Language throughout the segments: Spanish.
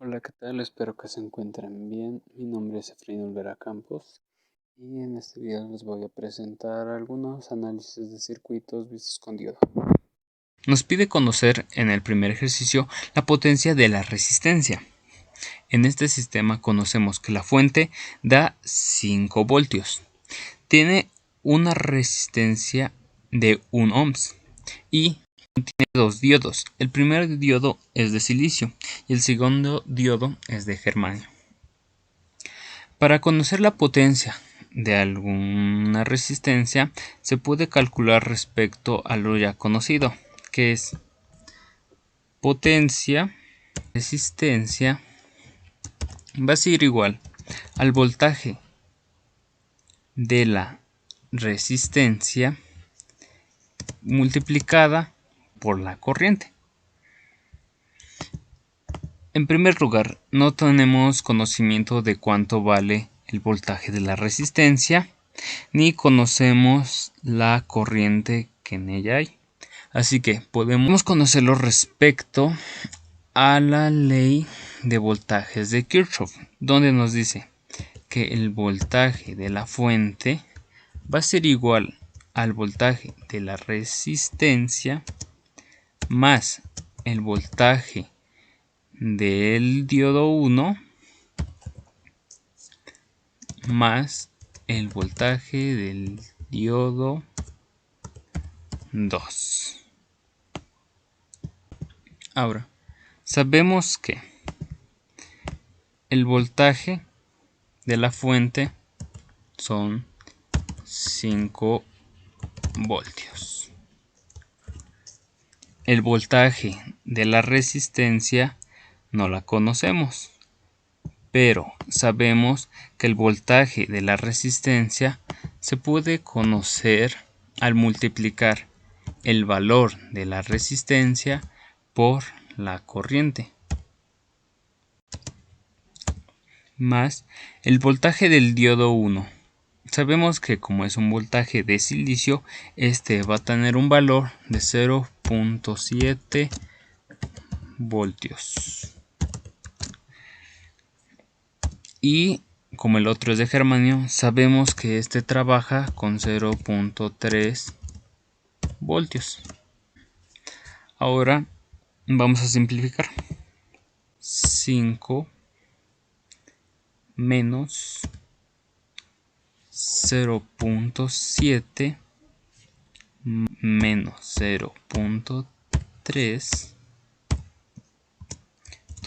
Hola, ¿qué tal? Espero que se encuentren bien. Mi nombre es Efraín Olvera Campos y en este video les voy a presentar algunos análisis de circuitos vistos con diodo. Nos pide conocer en el primer ejercicio la potencia de la resistencia. En este sistema conocemos que la fuente da 5 voltios. Tiene una resistencia de 1 ohms y tiene dos diodos. El primer diodo es de silicio y el segundo diodo es de germanio. Para conocer la potencia de alguna resistencia se puede calcular respecto a lo ya conocido, que es potencia, resistencia, va a ser igual al voltaje de la resistencia multiplicada por la corriente. En primer lugar, no tenemos conocimiento de cuánto vale el voltaje de la resistencia, ni conocemos la corriente que en ella hay. Así que podemos conocerlo respecto a la ley de voltajes de Kirchhoff, donde nos dice que el voltaje de la fuente va a ser igual al voltaje de la resistencia más el voltaje del diodo 1 más el voltaje del diodo 2. Ahora, sabemos que el voltaje de la fuente son 5 voltios. El voltaje de la resistencia no la conocemos, pero sabemos que el voltaje de la resistencia se puede conocer al multiplicar el valor de la resistencia por la corriente más el voltaje del diodo 1. Sabemos que como es un voltaje de silicio, este va a tener un valor de 0.7 voltios. Y como el otro es de germanio, sabemos que este trabaja con 0.3 voltios. Ahora vamos a simplificar. 5 menos 0.7 menos 0.3,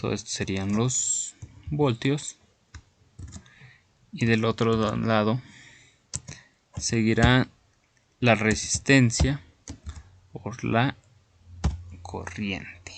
todo esto serían los voltios, y del otro lado seguirá la resistencia por la corriente.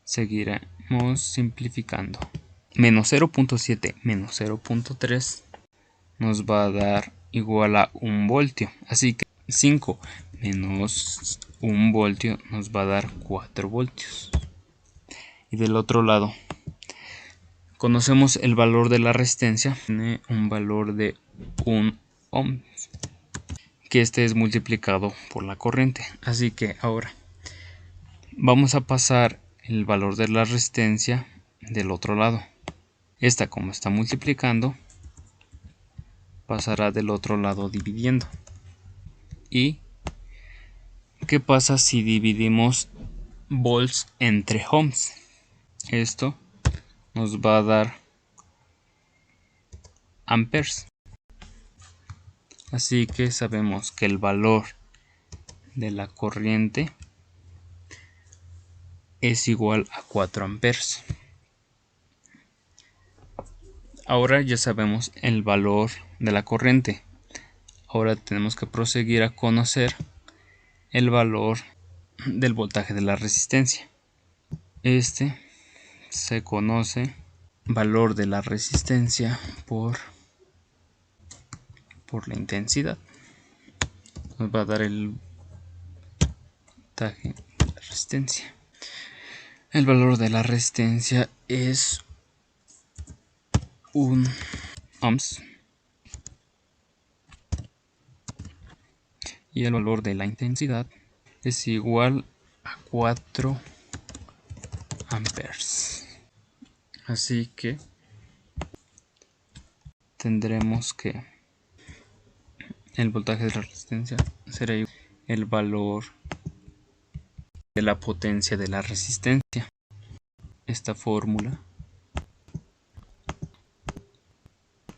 Seguiremos simplificando. Menos 0.7 menos 0.3 nos va a dar igual a 1 voltio, así que 5 menos 1 voltio nos va a dar 4 voltios. Y del otro lado conocemos el valor de la resistencia, tiene un valor de 1 ohm, que este es multiplicado por la corriente. Así que ahora vamos a pasar el valor de la resistencia del otro lado. Esta, como está multiplicando, pasará del otro lado dividiendo. ¿Y qué pasa si dividimos volts entre ohms? Esto nos va a dar amperes. Así que sabemos que el valor de la corriente es igual a 4 amperes. Ahora ya sabemos el valor de la corriente. Ahora tenemos que proseguir a conocer el valor del voltaje de la resistencia. Este se conoce valor de la resistencia por la intensidad. Nos va a dar el voltaje de la resistencia. El valor de la resistencia es 1 ohms y el valor de la intensidad es igual a 4 amperes. Así que tendremos que el voltaje de la resistencia será igual al valor de la potencia de la resistencia. Esta fórmula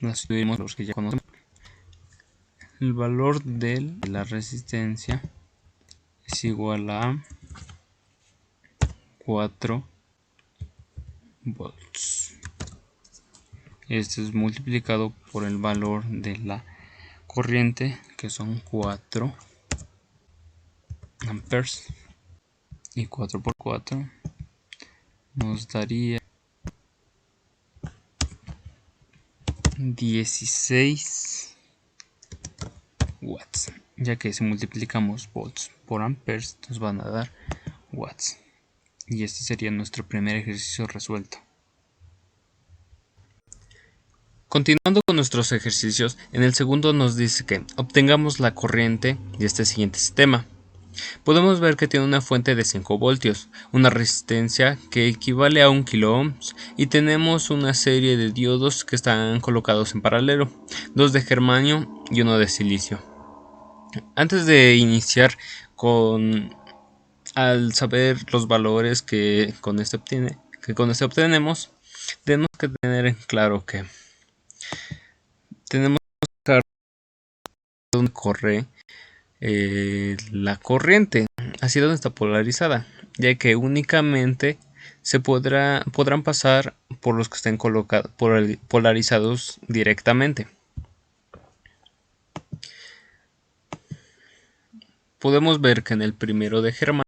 la subimos los que ya conocemos. El valor de la resistencia es igual a 4 volts. Esto es multiplicado por el valor de la corriente, que son 4 amperes, y 4 por 4 nos daría 16 watts, ya que si multiplicamos volts por amperes nos van a dar watts. Y este sería nuestro primer ejercicio resuelto. Continuando con nuestros ejercicios, en el segundo nos dice que obtengamos la corriente de este siguiente sistema. Podemos ver que tiene una fuente de 5 voltios, una resistencia que equivale a 1 kilo y tenemos una serie de diodos que están colocados en paralelo, 2 de germanio y 1 de silicio. Antes de iniciar al saber los valores que con este obtenemos, tenemos que tener en claro que tenemos que saber dónde corre la corriente, hacia dónde está polarizada, ya que únicamente podrán pasar por los que estén polarizados directamente. Podemos ver que en el primero de germanio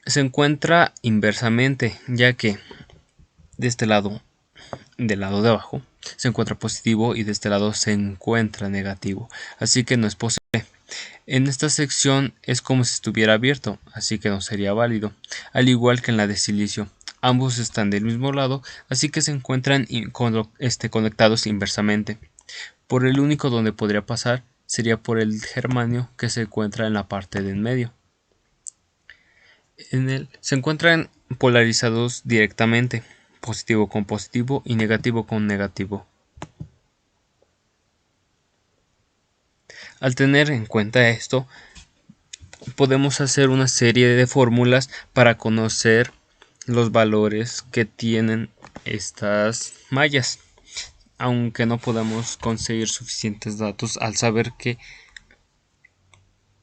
se encuentra inversamente, ya que de este lado, del lado de abajo, se encuentra positivo y de este lado se encuentra negativo, así que no es posible. En esta sección es como si estuviera abierto, así que no sería válido, al igual que en la de silicio. Ambos están del mismo lado, así que se encuentran conectados inversamente. Por el único donde podría pasar sería por el germanio, que se encuentra en la parte de en medio. En él se encuentran polarizados directamente, positivo con positivo y negativo con negativo. Al tener en cuenta esto, podemos hacer una serie de fórmulas para conocer los valores que tienen estas mallas, aunque no podamos conseguir suficientes datos al saber que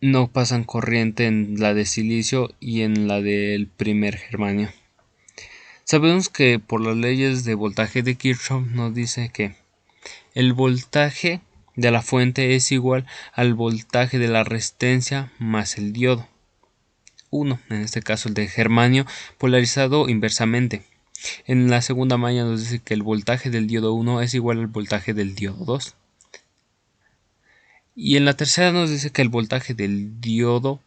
no pasan corriente en la de silicio y en la del primer germanio. Sabemos que por las leyes de voltaje de Kirchhoff nos dice que el voltaje de la fuente es igual al voltaje de la resistencia más el diodo 1, en este caso el de germanio, polarizado inversamente. En la segunda malla nos dice que el voltaje del diodo 1 es igual al voltaje del diodo 2. Y en la tercera nos dice que el voltaje del diodo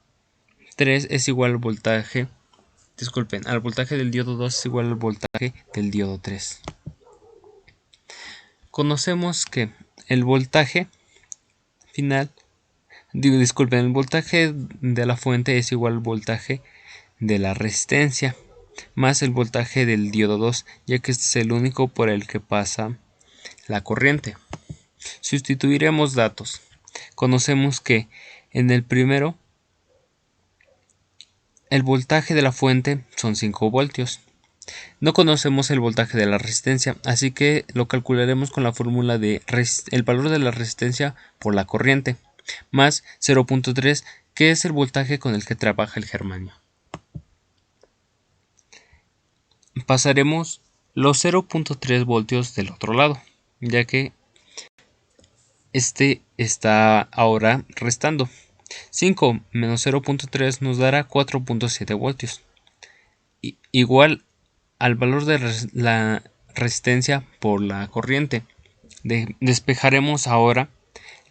3 es igual al voltaje, al voltaje del diodo 2 es igual al voltaje del diodo 3. Conocemos que el voltaje final, el voltaje de la fuente es igual al voltaje de la resistencia más el voltaje del diodo 2, ya que este es el único por el que pasa la corriente. Sustituiremos datos. Conocemos que en el primero el voltaje de la fuente son 5 voltios. No conocemos el voltaje de la resistencia, así que lo calcularemos con la fórmula de el valor de la resistencia por la corriente, más 0.3, que es el voltaje con el que trabaja el germanio. Pasaremos los 0.3 voltios del otro lado, ya que este está ahora restando. 5 menos 0.3 nos dará 4.7 voltios, igual al valor de la resistencia por la corriente. Despejaremos ahora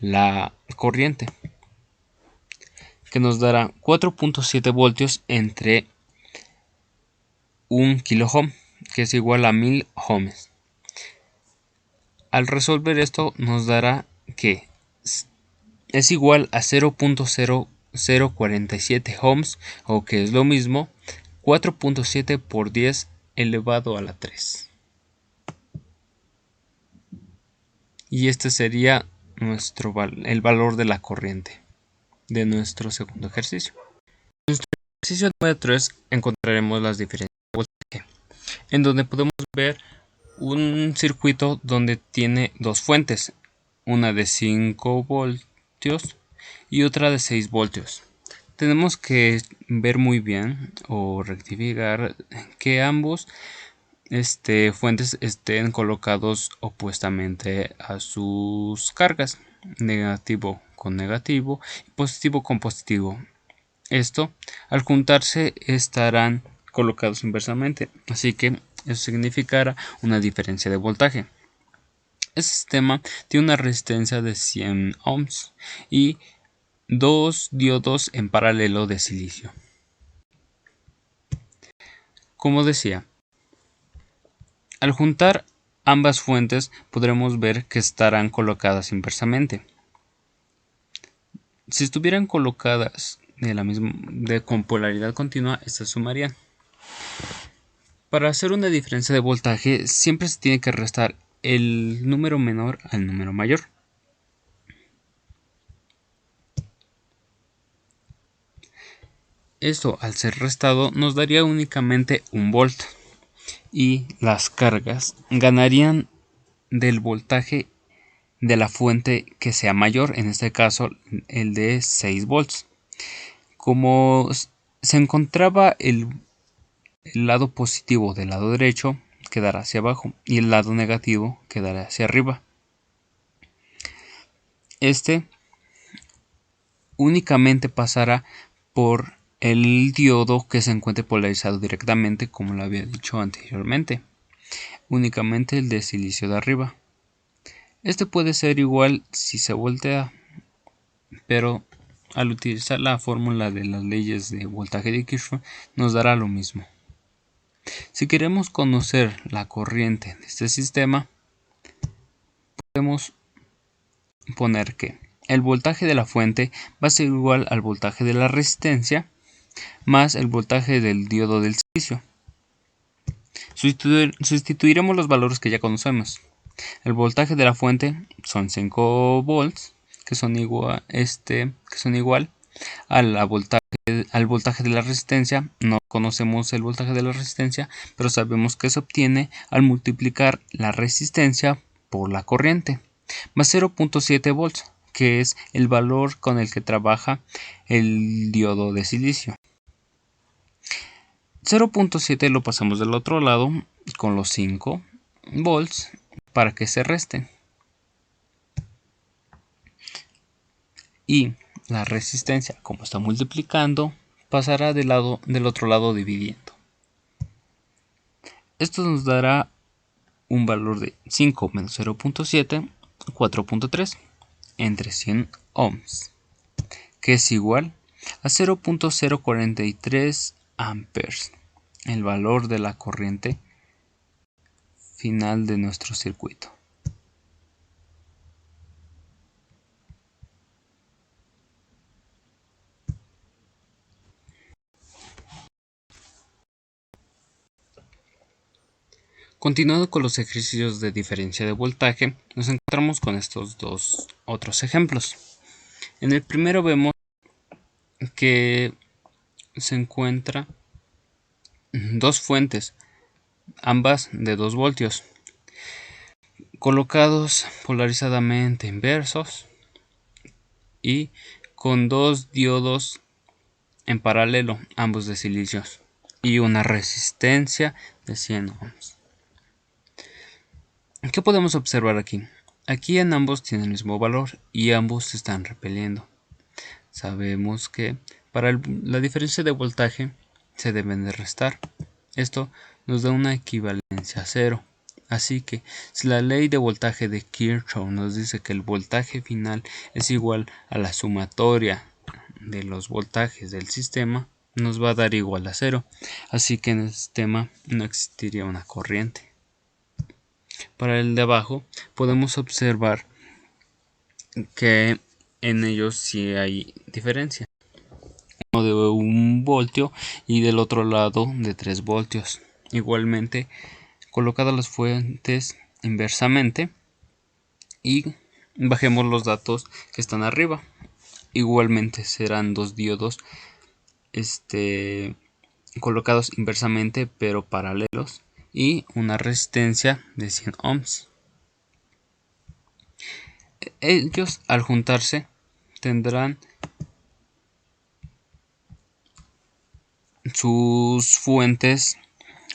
la corriente, que nos dará 4.7 voltios entre 1 kilo ohm, que es igual a 1000 ohms. Al resolver esto nos dará que es igual a 0.0047 ohms, o que es lo mismo 4.7 por 10 elevado a la 3. Y este sería el valor de la corriente de nuestro segundo ejercicio. En nuestro ejercicio número 3 encontraremos las diferencias de voltaje, en donde podemos ver un circuito donde tiene dos fuentes, una de 5 voltios y otra de 6 voltios. Tenemos que ver muy bien o rectificar que ambos fuentes estén colocados opuestamente a sus cargas, negativo con negativo y positivo con positivo. Esto, al juntarse, estarán colocados inversamente, así que eso significará una diferencia de voltaje. Este sistema tiene una resistencia de 100 ohms y dos diodos en paralelo de silicio. Como decía, al juntar ambas fuentes podremos ver que estarán colocadas inversamente. Si estuvieran colocadas con polaridad continua, estas sumarían. Para hacer una diferencia de voltaje siempre se tiene que restar el número menor al número mayor. Esto, al ser restado, nos daría únicamente 1 volt y las cargas ganarían del voltaje de la fuente que sea mayor, en este caso el de 6 volts. Como se encontraba el lado positivo del lado derecho, quedará hacia abajo y el lado negativo quedará hacia arriba. Este únicamente pasará por el diodo que se encuentre polarizado directamente, como lo había dicho anteriormente, únicamente el de silicio de arriba. Este puede ser igual si se voltea, pero al utilizar la fórmula de las leyes de voltaje de Kirchhoff nos dará lo mismo. Si queremos conocer la corriente de este sistema, podemos poner que el voltaje de la fuente va a ser igual al voltaje de la resistencia más el voltaje del diodo del silicio. Sustituiremos los valores que ya conocemos. El voltaje de la fuente son 5 volts, que son igual al voltaje de la resistencia. No conocemos el voltaje de la resistencia, pero sabemos que se obtiene al multiplicar la resistencia por la corriente. Más 0.7 volts, que es el valor con el que trabaja el diodo de silicio. 0.7 lo pasamos del otro lado con los 5 volts para que se resten. Y la resistencia, como está multiplicando, pasará del otro lado dividiendo. Esto nos dará un valor de 5 menos 0.7, 4.3 entre 100 ohms, que es igual a 0.043 amperes, el valor de la corriente final de nuestro circuito. Continuando con los ejercicios de diferencia de voltaje, nos encontramos con estos dos otros ejemplos. En el primero vemos que se encuentra dos fuentes, ambas de 2 voltios, colocados polarizadamente inversos y con dos diodos en paralelo, ambos de silicio, y una resistencia de 100 ohms. ¿Qué podemos observar aquí? Aquí en ambos tienen el mismo valor y ambos se están repeliendo. Sabemos que para la diferencia de voltaje se deben de restar. Esto nos da una equivalencia a cero. Así que si la ley de voltaje de Kirchhoff nos dice que el voltaje final es igual a la sumatoria de los voltajes del sistema, nos va a dar igual a cero. Así que en el sistema no existiría una corriente. Para el de abajo podemos observar que en ellos sí hay diferencia. Uno de 1 voltio y del otro lado de 3 voltios. igualmente colocadas las fuentes inversamente y bajemos los datos que están arriba. Igualmente serán dos diodos colocados inversamente pero paralelos y una resistencia de 100 ohms. Ellos al juntarse tendrán sus fuentes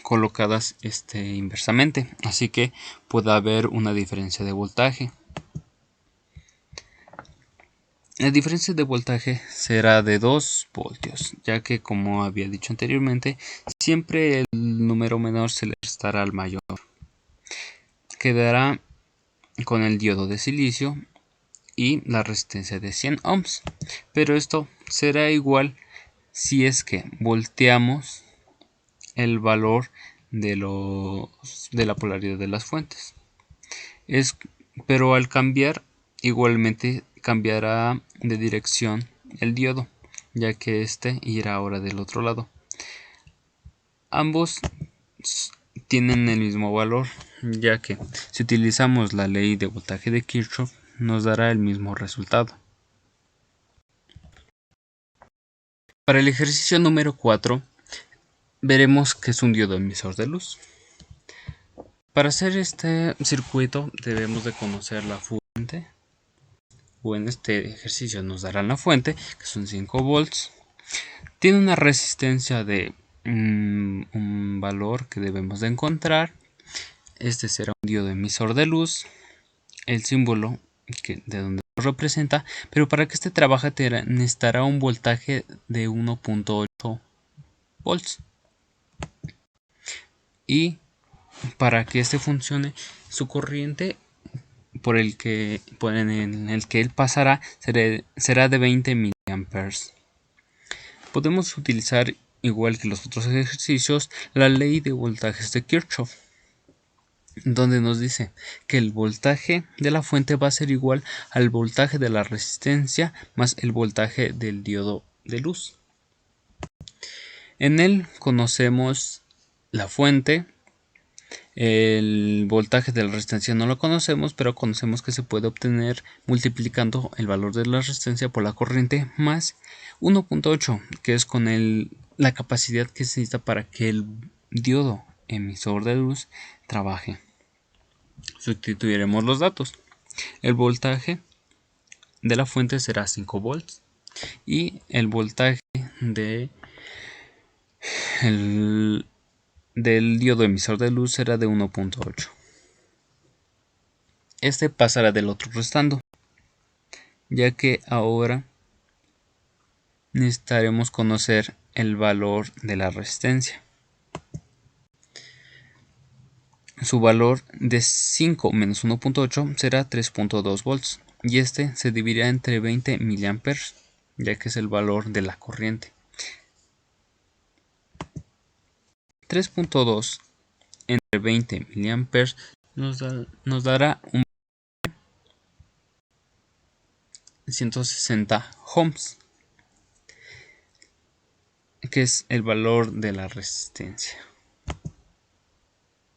colocadas inversamente, así que puede haber una diferencia de voltaje. La diferencia de voltaje será de 2 voltios, ya que, como había dicho anteriormente, siempre el número menor se le restará al mayor. Quedará con el diodo de silicio y la resistencia de 100 ohms, pero esto será igual si es que volteamos el valor de la polaridad de las fuentes. Pero al cambiar, igualmente cambiará de dirección el diodo, ya que este irá ahora del otro lado. Ambos tienen el mismo valor, ya que si utilizamos la ley de voltaje de Kirchhoff nos dará el mismo resultado. Para el ejercicio número 4 veremos que es un diodo emisor de luz. Para hacer este circuito debemos de conocer la fuente, o en este ejercicio nos darán la fuente, que son 5 volts. Tiene una resistencia de un valor que debemos de encontrar. Este será un diodo emisor de luz, el símbolo de donde lo representa, pero para que este trabaje necesitará un voltaje de 1.8 volts. Y para que este funcione, su corriente en el que él pasará será de 20 miliamperes. Podemos utilizar, igual que los otros ejercicios, la ley de voltajes de Kirchhoff, donde nos dice que el voltaje de la fuente va a ser igual al voltaje de la resistencia más el voltaje del diodo de luz. En él conocemos la fuente. El voltaje de la resistencia no lo conocemos, pero conocemos que se puede obtener multiplicando el valor de la resistencia por la corriente más 1.8, que es con la capacidad que se necesita para que el diodo emisor de luz trabaje. Sustituiremos los datos. El voltaje de la fuente será 5 volts y el voltaje del diodo emisor de luz será de 1.8. Este pasará del otro restando, ya que ahora necesitaremos conocer el valor de la resistencia. Su valor de 5 menos 1.8 será 3.2 volts y este se dividirá entre 20 miliamperes, ya que es el valor de la corriente. 3.2 entre 20 miliamperes nos dará un 160 ohms, que es el valor de la resistencia.